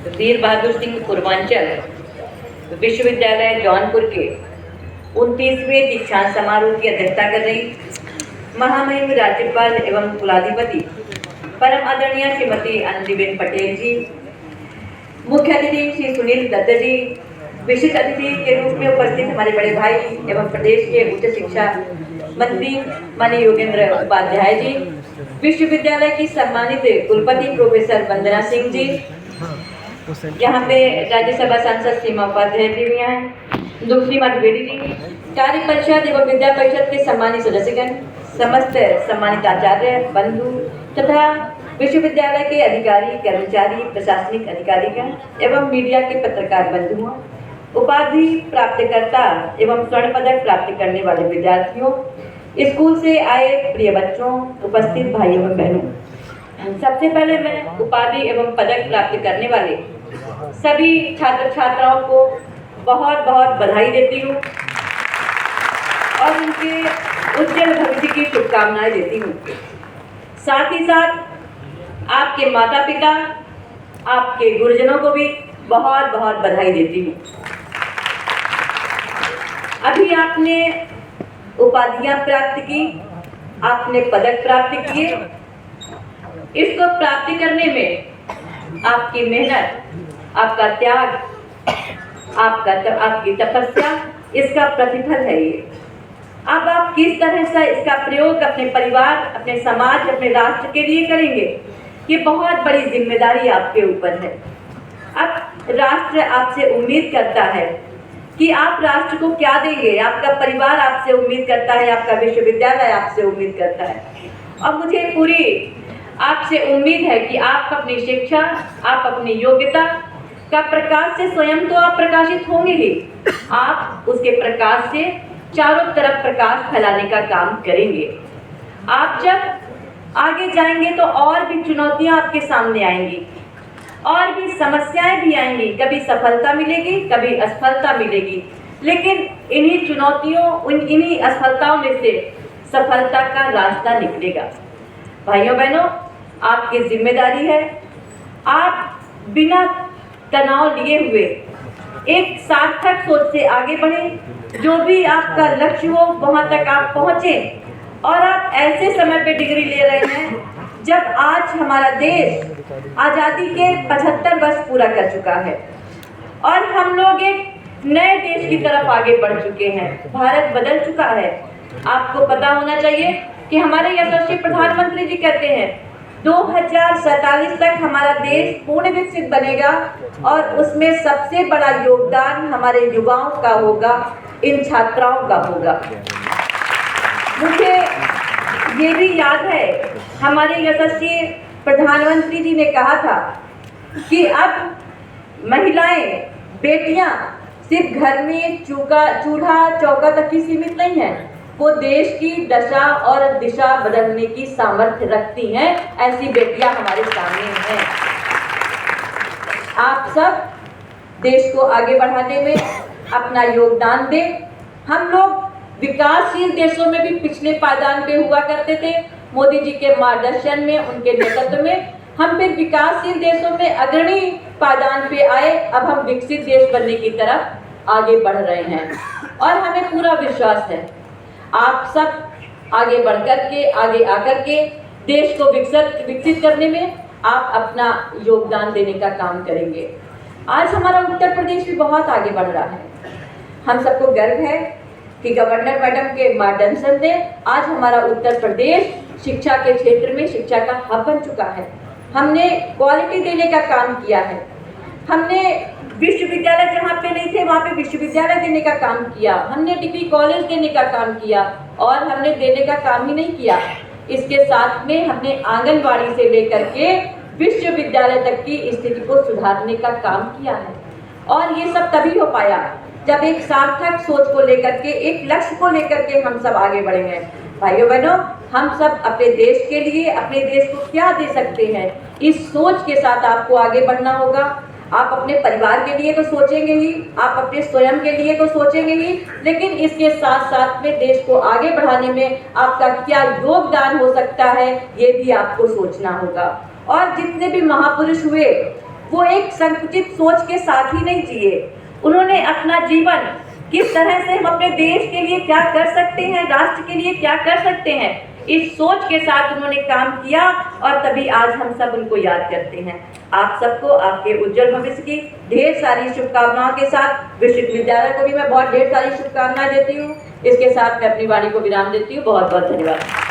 वीर बहादुर सिंह पूर्वांचल विश्वविद्यालय जौनपुर के 29वें दीक्षांत समारोह की अध्यक्षता कर रही महामहिम राज्यपाल एवं कुलाधिपति परम आदरणीय श्रीमती आनंदीबेन पटेल जी, मुख्य अतिथि श्री सुनील दत्त जी, विशिष्ट अतिथि के रूप में उपस्थित हमारे बड़े भाई एवं प्रदेश के उच्च शिक्षा मंत्री माननीय योगेंद्र उपाध्याय जी, विश्वविद्यालय की सम्मानित कुलपति प्रोफेसर वंदना सिंह जी, यहाँ पे राज्यसभा सांसद सीमा उपाध्याय जी भी हैं, दूसरी द्विवेदी जी, कार्य परिषद एवं विद्या परिषद के सम्मानित सदस्यगण, समस्त सम्मानित आचार्य बंधु तथा विश्वविद्यालय के अधिकारी, कर्मचारी, प्रशासनिक अधिकारीगण एवं मीडिया के पत्रकार बंधुओं, उपाधि प्राप्तकर्ता एवं स्वर्ण पदक प्राप्त करने वाले विद्यार्थियों, स्कूल से आए प्रिय बच्चों, उपस्थित भाइयों एवं बहनों। सबसे पहले मैं उपाधि एवं पदक प्राप्त करने वाले सभी छात्र छात्राओं को बहुत बहुत बधाई देती हूँ और उनके उज्जवल भविष्य की शुभकामनाएं देती हूँ। साथ ही साथ आपके माता पिता, आपके गुरुजनों को भी बहुत बहुत बधाई देती हूँ। अभी आपने उपाधियां प्राप्त की, आपने पदक प्राप्त किए, इसको प्राप्ति करने में आपकी मेहनत, आपका त्याग, आपकी तपस्या, इसका प्रतिफल है ये। अब आप किस तरह से इसका प्रयोग अपने परिवार, अपने समाज, अपने राष्ट्र के लिए करेंगे, ये बहुत बड़ी जिम्मेदारी आपके ऊपर है। अब राष्ट्र आपसे उम्मीद करता है कि आप राष्ट्र को क्या देंगे। आपका परिवार आपसे उम्मीद करता है, आपका विश्वविद्यालय आपसे उम्मीद करता है और मुझे पूरी आपसे उम्मीद है कि आप अपनी शिक्षा, आप अपनी योग्यता का प्रकाश से स्वयं तो आप प्रकाशित होंगे ही, आप उसके प्रकाश से चारों तरफ प्रकाश फैलाने का काम करेंगे। आप जब आगे जाएंगे तो और भी चुनौतियां आपके सामने आएंगी और भी समस्याएं भी आएंगी, कभी सफलता मिलेगी, कभी असफलता मिलेगी, लेकिन इन्हीं चुनौतियों, इन्हीं असफलताओं में से सफलता का रास्ता निकलेगा। भाइयों बहनों, आपकी जिम्मेदारी है आप बिना तनाव लिए हुए एक सार्थक सोच से आगे बढ़ें, जो भी आपका लक्ष्य हो वहां तक आप पहुंचे। और आप ऐसे समय पे डिग्री ले रहे हैं जब आज हमारा देश आज़ादी के 75 वर्ष पूरा कर चुका है और हम लोग एक नए देश की तरफ आगे बढ़ चुके हैं। भारत बदल चुका है। आपको पता होना चाहिए कि हमारे यशस्वी प्रधानमंत्री जी कहते हैं 2047 तक हमारा देश पूर्ण विकसित बनेगा और उसमें सबसे बड़ा योगदान हमारे युवाओं का होगा, इन छात्राओं का होगा। मुझे ये भी याद है हमारे यशस्वी प्रधानमंत्री जी ने कहा था कि अब महिलाएं, बेटियां सिर्फ घर में चूल्हा चौका तक ही सीमित नहीं है, वो देश की दशा और दिशा बदलने की सामर्थ्य रखती हैं। ऐसी बेटियां हमारे सामने हैं। आप सब देश को आगे बढ़ाने में अपना योगदान दें। हम लोग विकासशील देशों में भी पिछले पायदान पे हुआ करते थे। मोदी जी के मार्गदर्शन में, उनके नेतृत्व में हम फिर विकासशील देशों में अग्रणी पायदान पे आए। अब हम विकसित देश बनने की तरफ आगे बढ़ रहे हैं और हमें पूरा विश्वास है आप सब आगे बढ़कर के, आगे आकर के देश को विकसित करने में आप अपना योगदान देने का काम करेंगे। आज हमारा उत्तर प्रदेश भी बहुत आगे बढ़ रहा है। हम सबको गर्व है कि गवर्नर मैडम के मार्गदर्शन से आज हमारा उत्तर प्रदेश शिक्षा के क्षेत्र में शिक्षा का हब बन चुका है। हमने क्वालिटी देने का काम किया है। हमने विश्वविद्यालय जहाँ पे नहीं थे वहाँ पे विश्वविद्यालय देने का काम किया। हमने डिग्री कॉलेज देने का काम किया और हमने देने का काम ही नहीं किया, इसके साथ में हमने आंगनबाड़ी से लेकर के विश्वविद्यालय तक की स्थिति को सुधारने का काम किया है। और ये सब तभी हो पाया जब एक सार्थक सोच को लेकर के, एक लक्ष्य को लेकर के हम सब आगे बढ़े हैं। भाइयों बहनों, हम सब अपने देश के लिए, अपने देश को क्या दे सकते हैं, इस सोच के साथ आपको आगे बढ़ना होगा। आप अपने परिवार के लिए तो सोचेंगे ही, आप अपने स्वयं के लिए तो सोचेंगे ही, लेकिन इसके साथ साथ में देश को आगे बढ़ाने में आपका क्या योगदान हो सकता है, ये भी आपको सोचना होगा। और जितने भी महापुरुष हुए वो एक संकुचित सोच के साथ ही नहीं जिए। उन्होंने अपना जीवन किस तरह से हम अपने देश के लिए क्या कर सकते हैं, राष्ट्र के लिए क्या कर सकते हैं, इस सोच के साथ उन्होंने काम किया और तभी आज हम सब उनको याद करते हैं। आप सबको आपके उज्जवल भविष्य की ढेर सारी शुभकामनाओं के साथ विश्वविद्यालय को भी मैं बहुत ढेर सारी शुभकामनाएं देती हूँ। इसके साथ मैं अपनी वाणी को विराम देती हूँ। बहुत बहुत धन्यवाद।